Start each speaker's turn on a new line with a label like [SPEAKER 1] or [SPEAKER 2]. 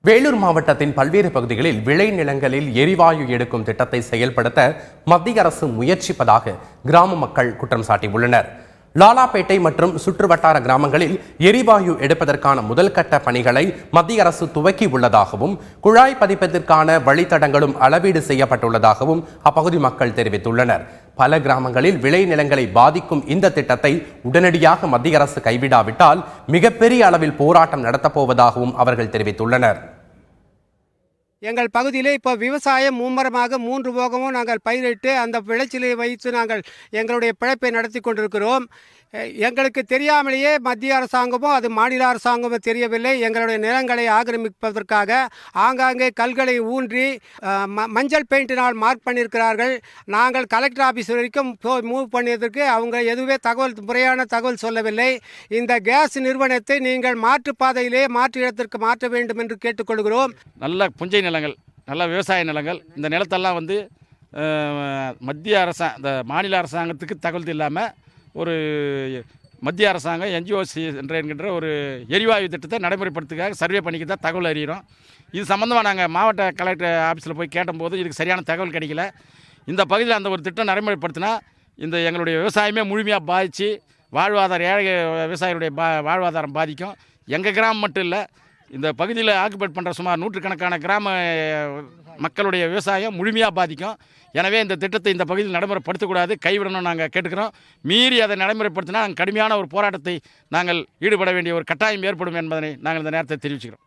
[SPEAKER 1] வேலூர் மாவட்டத்தின் பல்வேறு பகுதிகளில் விளைநிலங்களில் எரிவாயு எடுக்கும் திட்டத்தை செயல்படுத்த மத்திய அரசு முயற்சிப்பதாக கிராம மக்கள் குற்றம் சாட்டியுள்ளனர். லாலாப்பேட்டை மற்றும் சுற்றுவட்டார கிராமங்களில் எரிவாயு எடுப்பதற்கான முதல் கட்ட பணிகளை மத்திய அரசு துவக்கி உள்ளதாகவும் குழாய் பதிப்பதற்கான வழித்தடங்களும் அளவீடு செய்யப்பட்டுள்ளதாகவும் அப்பகுதி மக்கள் தெரிவித்துள்ளனர். பல கிராமங்களில் விளைநிலங்களை பாதிக்கும் இந்த திட்டத்தை உடனடியாக மத்திய அரசு கைவிடாவிட்டால் மிகப்பெரிய அளவில் போராட்டம் நடத்தப்போவதாகவும் அவர்கள் தெரிவித்துள்ளனர்.
[SPEAKER 2] எங்கள் பகுதியிலே இப்போ விவசாயம் மும்மரமாக 3 போகமும் நாங்கள் பயிரிட்டு அந்த விளைச்சலை வைத்து நாங்கள் எங்களுடைய பிழைப்பை நடத்தி கொண்டிருக்கிறோம். எங்களுக்கு தெரியாமலேயே மத்திய அரசாங்கமும் அது மாநில அரசாங்கமும் தெரியவில்லை. எங்களுடைய நிலங்களை ஆக்கிரமிப்பதற்காக ஆங்காங்கே கல்களை ஊன்றி மஞ்சள் பெயிண்டினால் மார்க் பண்ணியிருக்கிறார்கள். நாங்கள் கலெக்டர் ஆஃபீஸ் வரைக்கும் மூவ் பண்ணியதற்கு அவங்க எதுவே முறையான தகவல் சொல்லவில்லை. இந்த கேஸ் நிறுவனத்தை நீங்கள் மாற்றுப்பாதையிலே மாற்று இடத்திற்கு மாற்ற வேண்டும் என்று கேட்டுக்கொள்கிறோம்.
[SPEAKER 3] நல்ல புஞ்சை நிலங்கள், நல்ல விவசாய நிலங்கள், இந்த நிலத்தெல்லாம் மத்திய இந்த மாநில அரசாங்கத்துக்கு தகவல் இல்லாமல் ஒரு மத்திய அரசாங்கம் என்ஜிஓசி என்கின்ற ஒரு எரிவாயு திட்டத்தை நடைமுறைப்படுத்துக்காக சர்வே பண்ணிக்க தான் தகவல் அறிகிறோம். இது சம்மந்தமாக நாங்கள் மாவட்ட கலெக்டர் ஆஃபீஸில் போய் கேட்டபோது இதுக்கு சரியான தகவல் கிடைக்கல. இந்த பகுதியில் அந்த ஒரு திட்டம் நடைமுறைப்படுத்தினா எங்களுடைய விவசாயமே முழுமையாக பாதித்து ஏழை விவசாயிகளுடைய வாழ்வாதாரம் பாதிக்கும். எங்கள் கிராமம் மட்டும் இல்லை, இந்த பகுதியில் ஆக்குபேட் பண்ணுற சுமார் 100கணக்கான கிராம மக்களுடைய விவசாயம் முழுமையாக பாதிக்கும். எனவே இந்த திட்டத்தை இந்த பகுதியில் நடைமுறைப்படுத்தக்கூடாது, கைவிடணும் நாங்கள் கேட்டுக்கிறோம். மீறி அதை நடைமுறைப்படுத்தினா கடுமையான ஒரு போராட்டத்தை நாங்கள் ஈடுபட வேண்டிய ஒரு கட்டாயம் ஏற்படும் என்பதனை நாங்கள் இந்த நேரத்தை தெரிவிச்சுக்கிறோம்.